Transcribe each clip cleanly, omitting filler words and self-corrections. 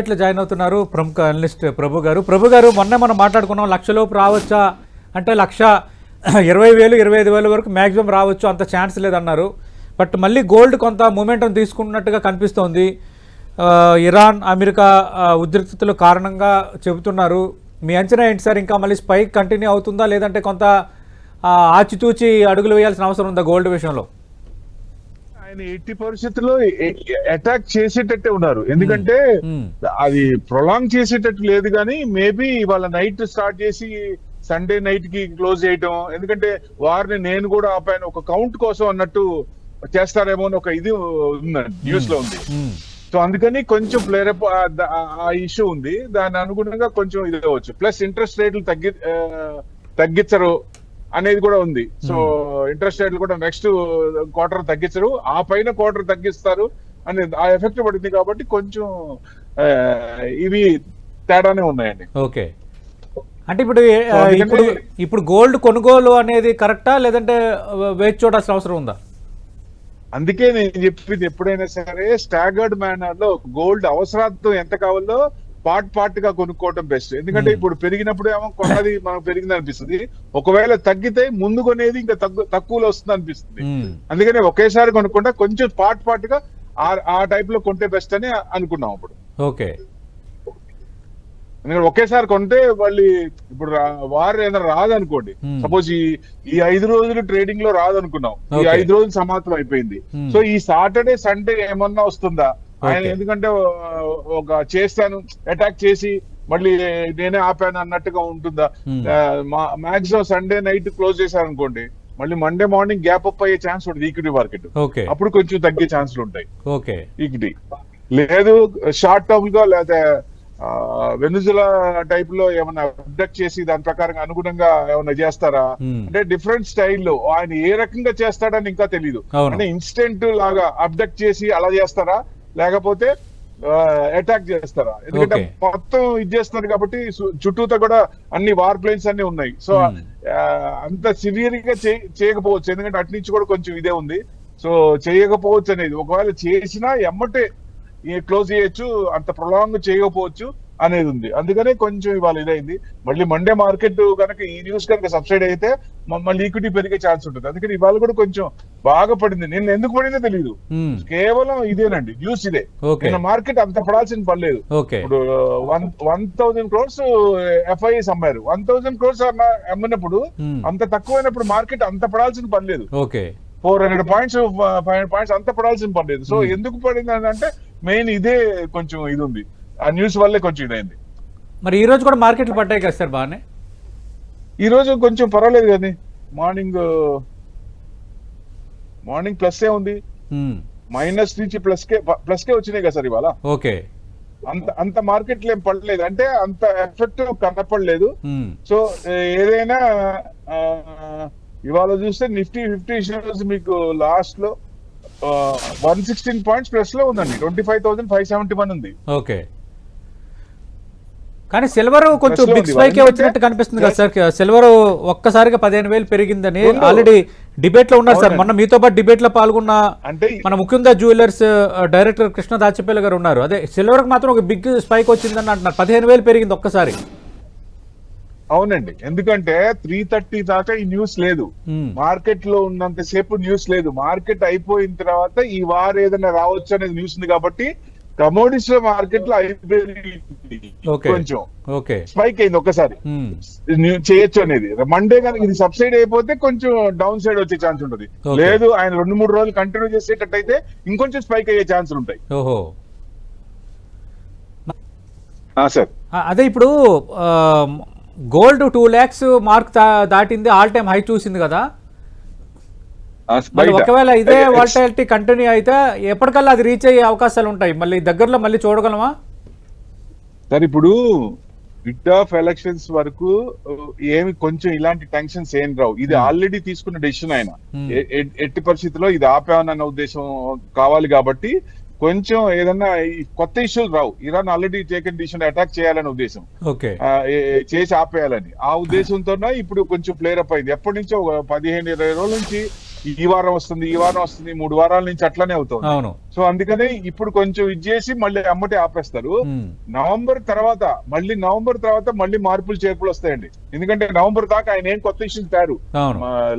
ఇట్లా జాయిన్ అవుతున్నారు ప్రముఖ అనలిస్ట్ ప్రభు గారు మొన్న మనం మాట్లాడుకున్నాం లక్షలోపు రావచ్చా అంటే 1,20,000 25,000 వరకు మ్యాక్సిమం రావచ్చు, అంత ఛాన్స్ లేదన్నారు. బట్ మళ్ళీ గోల్డ్ కొంత మూమెంటం తీసుకున్నట్టుగా కనిపిస్తోంది. ఇరాన్ అమెరికా ఉద్రిక్తతల కారణంగా చెబుతున్నారు. మీ అంచనా ఏంటి సార్? ఇంకా మళ్ళీ స్పైక్ కంటిన్యూ అవుతుందా లేదంటే కొంత ఆచితూచి అడుగులు వేయాల్సిన అవసరం ఉందా గోల్డ్ విషయంలో? ఆయన 80% అటాక్ చేసేటట్టే ఉన్నారు. ఎందుకంటే అది ప్రొలాంగ్ చేసేటట్టు లేదు, కానీ మేబీ ఇవాళ నైట్ స్టార్ట్ చేసి సండే నైట్ కి క్లోజ్ చేయటం. ఎందుకంటే వారిని నేను కూడా ఆపాను ఒక కౌంట్ కోసం అన్నట్టు చేస్తారేమో అని ఒక ఇది ఉందండి, న్యూస్ లో ఉంది. సో అందుకని కొంచెం ఫ్లేరప్ ఆ ఇష్యూ ఉంది. దాని అనుగుణంగా కొంచెం ఇది అవ్వచ్చు. ప్లస్ ఇంట్రెస్ట్ రేట్లు తగ్గించరు అనేది కూడా ఉంది. సో ఇంట్రెస్ట్ రేట్లు కూడా నెక్స్ట్ క్వార్టర్ తగ్గించరు, ఆ పైన క్వార్టర్ తగ్గిస్తారు అనేది ఆ ఎఫెక్ట్ పడింది. కాబట్టి కొంచెం ఇవి తేడానే ఉన్నాయండి. ఓకే, అంటే ఇప్పుడు గోల్డ్ కొనుగోలు అనేది కరెక్టా లేదంటే వేచి చూడాల్సిన అవసరం ఉందా? అందుకే నేను చెప్పింది, ఎప్పుడైనా సరే స్టాగర్డ్ మేనర్ లో గోల్డ్ అవసరార్థం ఎంత కావాలో పార్ట్ గా కొనుక్కోవడం బెస్ట్. ఎందుకంటే ఇప్పుడు పెరిగినప్పుడు ఏమో కొన్నది మనకు పెరిగింది అనిపిస్తుంది, ఒకవేళ తగ్గితే ముందు కొనేది ఇంకా తక్కువలో వస్తుంది అనిపిస్తుంది. అందుకని ఒకేసారి కొనుక్కుంటా కొంచెం పార్ట్ గా ఆ టైప్ లో కొంటే బెస్ట్ అని అనుకున్నాం అప్పుడు. ఓకే, ఎందుకంటే ఒకేసారి కొంటే మళ్ళీ ఇప్పుడు వారు ఏదైనా రాదనుకోండి, సపోజ్ ఈ 5 రోజులు ట్రేడింగ్ లో రాదనుకున్నాం, ఈ 5 రోజులు సమాప్తం అయిపోయింది. సో ఈ సాటర్డే సండే ఏమన్నా వస్తుందా ఆయన? ఎందుకంటే ఒక చేస్తాను అటాక్ చేసి మళ్ళీ నేనే ఆపాను అన్నట్టుగా ఉంటుందా? మాక్సిమం సండే నైట్ క్లోజ్ చేశారు అనుకోండి, మళ్ళీ మండే మార్నింగ్ గ్యాప్ అప్ అయ్యే ఛాన్స్ ఉంటుంది ఈక్విటీ మార్కెట్. అప్పుడు కొంచెం తగ్గే ఛాన్సులు ఉంటాయి ఈక్విటీ. లేదు షార్ట్ టర్మ్ గా లేదా వెనుజులా టైప్ లో ఏమైనా అబ్డక్ట్ చేసి దాని ప్రకారం అనుగుణంగా ఏమైనా చేస్తారా అంటే డిఫరెంట్ స్టైల్లో ఆయన ఏ రకంగా చేస్తాడని ఇంకా తెలియదు. అంటే ఇన్స్టెంట్ లాగా అబ్డక్ట్ చేసి అలా చేస్తారా లేకపోతే అటాక్ చేస్తారా? ఎందుకంటే మొత్తం ఇది చేస్తున్నారు కాబట్టి చుట్టూతో కూడా అన్ని వార్ ప్లేన్స్ అన్ని ఉన్నాయి. సో అంత సివియర్ గా చేయకపోవచ్చు, ఎందుకంటే అటు నుంచి కూడా కొంచెం ఇదే ఉంది. సో చేయకపోవచ్చు అనేది, ఒకవేళ చేసినా ఎమ్మటే క్లోజ్ చేయొచ్చు, అంత ప్రొలాంగ్ చేయకపోవచ్చు అనేది ఉంది. అందుకనే కొంచెం ఇవాళ ఇదైంది. మళ్ళీ మండే మార్కెట్ కనుక ఈ న్యూస్ కనుక సబ్సైడ్ అయితే మళ్ళీ ఈక్విటీ పెరిగే ఛాన్స్ ఉంటుంది. అందుకని ఇవాళ కూడా కొంచెం బాగా పడింది. నేను ఎందుకు పడిందో తెలియదు, కేవలం ఇదేనండి న్యూస్ ఇదే. నిన్న మార్కెట్ అంత పడాల్సిన పడలేదు. ఇప్పుడు 1,000 crores ఎఫ్ఐఎస్ అమ్మారు. 1,000 crores అమ్మినప్పుడు అంత తక్కువైనప్పుడు మార్కెట్ అంత పడాల్సిన పడలేదు. 400 points 500 points అంత పడాల్సిన పడలేదు. సో ఎందుకు పడింది అంటే మెయిన్ ఇదే కొంచెం ఇది ఉంది, ఆ న్యూస్ వల్లే కొంచెం ఇదైంది. మరి ఈ రోజు కూడా మార్కెట్లు పడ్డాయి కదా సార్ బాగానే? ఈ రోజు కొంచెం పర్వాలేదు కదా, మార్నింగ్ ప్లస్ ఏ ఉంది, మైనస్ నుంచి ప్లస్ కే వచ్చినాయి కదా సార్ ఇవాళ. ఓకే, అంత మార్కెట్లు ఏం పడలేదు, అంటే అంత ఎఫెక్ట్ కనపడలేదు. సో ఏదైనా ఇవాళ చూస్తే నిఫ్టీ 50 షేర్స్ మీకు లాస్ట్ లో 116 points ప్లస్ లో ఉందండి, 25,571 ఉంది. ఓకే, కానీ సిల్వర్ కొంచెం బిగ్ స్పైక్ వచ్చినట్టు కనిపిస్తుంది కదా సార్? సిల్వర్ ఒక్కసారిగా 15,000 పెరిగిందని ఆల్రెడీ డిబేట్ లో ఉన్నారు సార్. మొన్న మీతో పాటు డిబేట్ లో పాల్గొన్న అంటే మన ముఖ్యంగా జ్యువెలర్స్ డైరెక్టర్ కృష్ణ దాచపల్లి గారు ఉన్నారు. అదే సిల్వర్ కి మాత్రం ఒక బిగ్ స్పైక్ వచ్చిందని అంటున్నారు, 15,000 పెరిగింది ఒక్కసారి. అవునండి, ఎందుకంటే 330 దాకా ఈ న్యూస్ లేదు, మార్కెట్ లో ఉన్నంత సేపు న్యూస్ లేదు. మార్కెట్ అయిపోయిన తర్వాత ఈ వార్ ఏదైనా రావచ్చు అనేది న్యూస్ ఉంది కాబట్టి కమోడిటీస్ లో మార్కెట్ లో కొంచెం స్పైక్ అయింది ఒక్కసారి చేయొచ్చు అనేది. మండే కనుక ఇది సబ్సైడ్ అయిపోతే కొంచెం డౌన్ సైడ్ వచ్చే ఛాన్స్ ఉంటుంది. లేదు ఆయన 2-3 రోజులు కంటిన్యూ చేసేటట్టయితే ఇంకొంచెం స్పైక్ అయ్యే ఛాన్స్ ఉంటాయి. సార్ అదే ఇప్పుడు గోల్డ్ 2 lakhs మార్క్ దాటింది, ఆల్ టైమ్ హై చూసింది కదా. మరి ఒకవేళ ఇదే వాలటిలిటీ కంటిన్యూ అయితే ఎప్పటికల్లా అది రీచ్ అయ్యే అవకాశాలు ఉంటాయి? మళ్ళీ దగ్గరలో మళ్ళీ చూడగలమా సార్? ఇప్పుడు మిడ్ ఆఫ్ ఎలక్షన్స్ వరకు ఏమి కొంచెం ఇలాంటి టెన్షన్స్ ఏం రావు. ఇది ఆల్రెడీ తీసుకున్న డెసిషన్. ఆయన ఎట్టి పరిస్థితుల్లో ఇది ఆపామన్న ఉద్దేశం కావాలి కాబట్టి కొంచెం ఏదన్నా కొత్త ఇష్యూలు రావు. Iran already taken decision attack చేయాలని ఉద్దేశం, చేసి ఆపేయాలని ఆ ఉద్దేశంతోనే ఇప్పుడు కొంచెం ఫ్లేర్ అప్ అయింది. ఎప్పటి నుంచో 15-20 రోజుల నుంచి ఈ వారం వస్తుంది 3 వారాల నుంచి అట్లానే అవుతుంది. అవును. సో అందుకనే ఇప్పుడు కొంచెం ఇది చేసి మళ్ళీ అమ్మటే ఆపేస్తారు. నవంబర్ తర్వాత మళ్ళీ మార్పులు చేర్పులు వస్తాయండి. ఎందుకంటే నవంబర్ దాకా ఆయన ఏం కొత్త ఇష్యూస్ తేరు.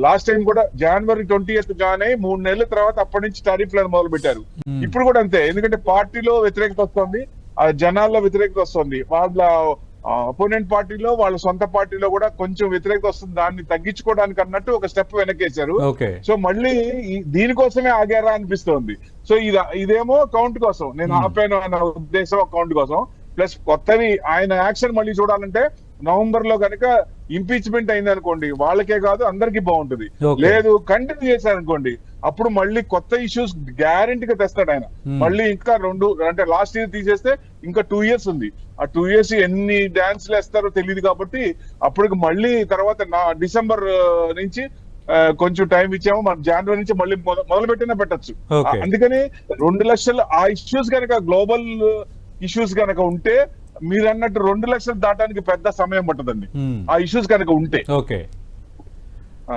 లాస్ట్ టైం కూడా January 20th జాయిన్ అయ్యి 3 నెలల తర్వాత అప్పటి నుంచి టారిఫ్లను మొదలు పెట్టారు. ఇప్పుడు కూడా అంతే. ఎందుకంటే పార్టీలో వ్యతిరేకత వస్తుంది, జనాల్లో వ్యతిరేకత వస్తుంది, వాళ్ళ అపోనెంట్ పార్టీలో వాళ్ళ సొంత పార్టీలో కూడా కొంచెం వ్యతిరేకత వస్తుంది. దాన్ని తగ్గించుకోవడానికి అన్నట్టు ఒక స్టెప్ వెనకేశారు. సో మళ్ళీ దీనికోసమే ఆగారా అనిపిస్తోంది. సో ఇదేమో కౌంట్ కోసం నేను ఆపాను అన్న ఉద్దేశం, కౌంట్ కోసం. ప్లస్ కొత్తవి ఆయన యాక్షన్ మళ్ళీ చూడాలంటే నవంబర్ లో కనుక ఇంపీచ్మెంట్ అయింది అనుకోండి, వాళ్ళకే కాదు అందరికి బాగుంటుంది. లేదు కంటిన్యూ చేశారనుకోండి, అప్పుడు మళ్ళీ కొత్త ఇష్యూస్ గ్యారెంటీగా తెస్తాడు ఆయన. మళ్ళీ ఇంకా 2 అంటే లాస్ట్ ఇయర్ తీసేస్తే ఇంకా 2 years ఉంది. ఆ 2 years ఎన్ని డాన్స్లు వేస్తారో తెలియదు. కాబట్టి అప్పటికి మళ్ళీ తర్వాత డిసెంబర్ నుంచి కొంచెం టైం ఇచ్చాము, మన జనవరి నుంచి మళ్ళీ మొదలు పెట్టినా పెట్టచ్చు. అందుకని 2 లక్షలు ఆ ఇష్యూస్ కనుక గ్లోబల్ ఇష్యూస్ కనుక ఉంటే మీరు అన్నట్టు 2 లక్షలు దాటానికి పెద్ద సమయం పట్టదండి ఆ ఇష్యూస్ కనుక ఉంటే. Okay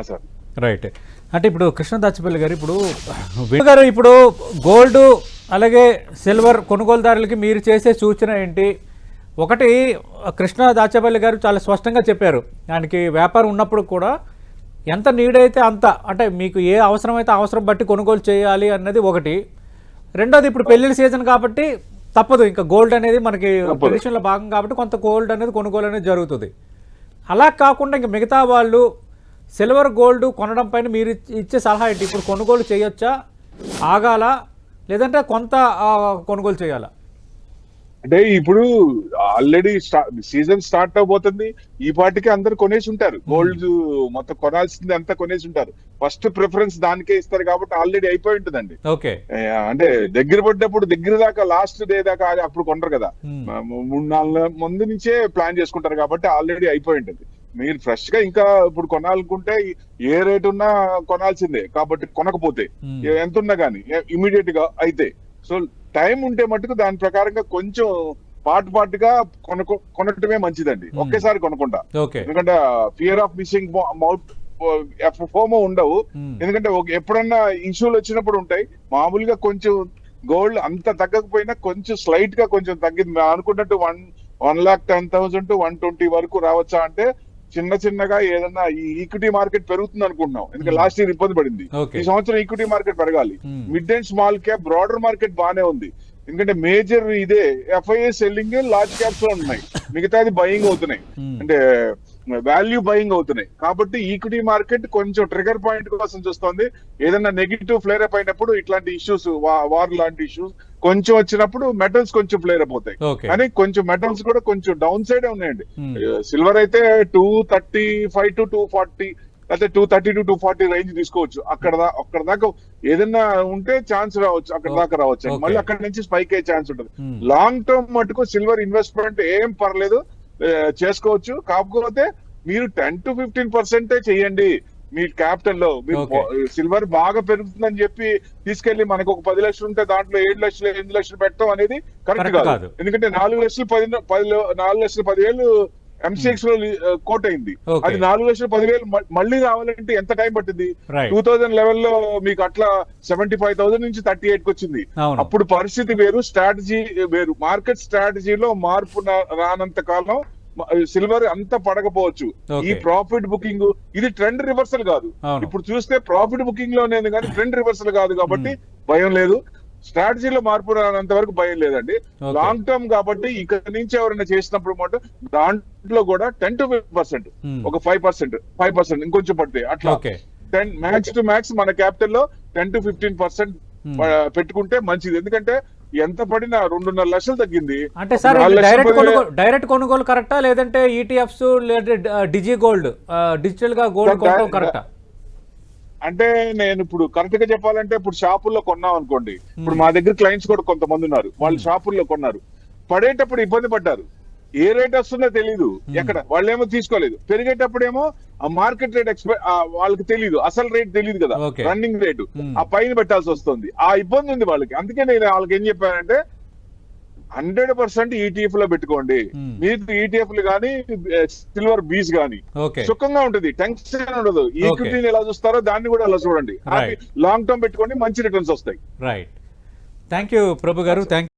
sir, right. అంటే ఇప్పుడు కృష్ణ దాచపల్లి గారు, ఇప్పుడు గోల్డ్ అలాగే సిల్వర్ కొనుగోలుదారులకి మీరు చేసే సూచన ఏంటి? ఒకటి, కృష్ణ దాచపల్లి గారు చాలా స్పష్టంగా చెప్పారు, ఆయనకి వ్యాపారం ఉన్నప్పుడు కూడా ఎంత నీడ్ అయితే అంత, అంటే మీకు ఏ అవసరమైతే అవసరం బట్టి కొనుగోలు చేయాలి అన్నది ఒకటి. రెండోది, ఇప్పుడు పెళ్లిళ్ళ సీజన్ కాబట్టి తప్పదు, ఇంకా గోల్డ్ అనేది మనకి ట్రెడిషన్లో భాగం కాబట్టి కొంత గోల్డ్ అనేది కొనుగోలు అనేది జరుగుతుంది. అలా కాకుండా ఇంకా మిగతా వాళ్ళు సిల్వర్ గోల్డ్ కొనడం పైన మీరు ఇచ్చే సలహా ఏంటి? ఇప్పుడు కొనుగోలు చేయొచ్చా, ఆగాల, లేదంటే కొంత కొనుగోలు చేయాలా? అంటే ఇప్పుడు ఆల్రెడీ సీజన్ స్టార్ట్ అవబోతుంది. ఈ పాటికి అందరు కొనేసి ఉంటారు, గోల్డ్ మొత్తం కొనాల్సింది అంతా కొనేసి ఉంటారు. ఫస్ట్ ప్రిఫరెన్స్ దానికే ఇస్తారు కాబట్టి ఆల్రెడీ అయిపోయి ఉంటుందండి. అంటే దగ్గర పడ్డప్పుడు దగ్గర దాకా లాస్ట్ డే దాకా అప్పుడు కొనరు కదా, 3-4 ముందు నుంచే ప్లాన్ చేసుకుంటారు కాబట్టి ఆల్రెడీ అయిపోయి ఉంటుంది. మీరు ఫ్రెష్ గా ఇంకా ఇప్పుడు కొనాలనుకుంటే ఏ రేట్ ఉన్నా కొనాల్సిందే కాబట్టి, కొనకపోతే ఎంత ఉన్నా కానీ ఇమీడియట్ గా అయితే. సో టైం ఉంటే మటుకు దాని ప్రకారంగా కొంచెం పార్ట్గా కొనటమే మంచిదండి, ఒకేసారి కొనకుండా. ఎందుకంటే fear of missing out FOMO ఉండవు. ఎందుకంటే ఎప్పుడన్నా ఇష్యూలు వచ్చినప్పుడు ఉంటాయి. మామూలుగా కొంచెం గోల్డ్ అంత తగ్గకపోయినా కొంచెం స్లైట్ గా కొంచెం తగ్గింది అనుకున్నట్టు 1,10,000 to 120 వరకు రావచ్చా అంటే చిన్నగా ఏదన్నా ఈ ఈక్విటీ మార్కెట్ పెరుగుతుంది అనుకుంటున్నాం. ఎందుకంటే లాస్ట్ ఇయర్ ఇబ్బంది పడింది, ఈ సంవత్సరం ఈక్విటీ మార్కెట్ పెరగాలి. Mid and small cap broader market బానే ఉంది. ఎందుకంటే మేజర్ ఇదే FII సెల్లింగ్, లార్జ్ క్యాప్స్ లో ఉన్నాయి, మిగతాది బయింగ్ అవుతున్నాయి, అంటే వాల్యూ బయింగ్ అవుతున్నాయి. కాబట్టి ఈక్విటీ మార్కెట్ కొంచెం ట్రిగర్ పాయింట్ కోసం చూస్తోంది. ఏదైనా నెగిటివ్ ఫ్లేర్ అప్ అయినప్పుడు ఇట్లాంటి ఇష్యూస్, వార్ లాంటి ఇష్యూస్ కొంచెం వచ్చినప్పుడు మెటల్స్ కొంచెం ఫ్లేర్ అప్ అవుతాయి. కానీ కొంచెం మెటల్స్ కూడా కొంచెం డౌన్ సైడ్ ఉన్నాయండి. సిల్వర్ అయితే 235 to 240 లేకపోతే 230 to 240 రేంజ్ తీసుకోవచ్చు. అక్కడ దాకా ఏదైనా ఉంటే ఛాన్స్ రావచ్చు, అక్కడ దాకా రావచ్చు, మళ్ళీ అక్కడ నుంచి స్పైక్ అయ్యే ఛాన్స్ ఉంటుంది. లాంగ్ టర్మ్ మటుకు సిల్వర్ ఇన్వెస్ట్మెంట్ ఏం పర్లేదు, చేసుకోవచ్చు. కాకపోతే మీరు 10 to 15% చేయండి మీ క్యాపిటల్ లో. మీరు సిల్వర్ బాగా పెరుగుతుందని చెప్పి తీసుకెళ్లి మనకు ఒక 10 లక్షలు ఉంటే దాంట్లో 7 లక్షలు 8 లక్షలు పెట్టడం అనేది కరెక్ట్ కాదు. ఎందుకంటే 4,10,000 MCX లో కోట్ అయింది, అది 4,10,000 మళ్ళీ రావాలంటే ఎంత టైం పట్టింది? 2011 లో మీకు అట్లా 75,000 నుంచి 38 కి వచ్చింది. అప్పుడు పరిస్థితి వేరు, స్ట్రాటజీ వేరు. మార్కెట్ స్ట్రాటజీలో మార్పు రానంత కాలం సిల్వర్ అంత పడకపోవచ్చు. ఈ ప్రాఫిట్ బుకింగ్ ఇది ట్రెండ్ రివర్సల్ కాదు. ఇప్పుడు చూస్తే ప్రాఫిట్ బుకింగ్ లోనే కానీ ట్రెండ్ రివర్సల్ కాదు కాబట్టి భయం లేదు. స్ట్రాటజీలో మార్పు రానంత వరకు భయం లేదండి. లాంగ్ టర్మ్ కాబట్టి ఇక్కడ నుంచి ఎవరైనా చేసినప్పుడు మాట దాంట్లో కూడా 10 to 15%, ఒక 5% ఇంకొంచెం పడితే అట్లా 10 మ్యాక్స్ టు మ్యాక్స్ మన క్యాపిటల్ లో 10 to 15% పెట్టుకుంటే మంచిది. ఎందుకంటే ఎంత పడినా 2.5 లక్షలు తగ్గింది. అంటే సార్ డైరెక్ట్ కొనుగోలు కరెక్టా, లేదంటే ETFs లేదా డిజి గోల్డ్, డిజిటల్ గా గోల్డ్ కొనడం కరెక్టా? అంటే నేను ఇప్పుడు కరెక్ట్ గా చెప్పాలంటే, ఇప్పుడు షాపుల్లో కొన్నాం అనుకోండి, ఇప్పుడు మా దగ్గర క్లయింట్స్ కూడా కొంతమంది ఉన్నారు, వాళ్ళు షాపుల్లో కొన్నారు, పడేటప్పుడు ఇబ్బంది పడ్డారు. ఏ రేట్ వస్తుందో తెలియదు, ఎక్కడ వాళ్ళేమో తీసుకోలేదు. పెరిగేటప్పుడేమో ఆ మార్కెట్ రేట్ వాళ్ళకి తెలియదు, అసలు రేట్ తెలియదు కదా, రన్నింగ్ రేటు ఆ పైన పెట్టాల్సి వస్తుంది. ఆ ఇబ్బంది ఉంది వాళ్ళకి. అందుకే నేను వాళ్ళకి ఏం చెప్పానంటే 100% ETF లో పెట్టుకోండి. మీకు ETFలు కానీ సిల్వర్ బీస్ కానీ ఓకే సుఖంగా ఉంటుంది, టెన్షన్ ఉండదు. ఈక్విటీని ఎలా చూస్తారో దాన్ని కూడా అలా చూడండి. లాంగ్ టర్మ్ పెట్టుకోండి, మంచి రిటర్న్స్ వస్తాయి. రైట్. థ్యాంక్ యూ ప్రభు గారు. థ్యాంక్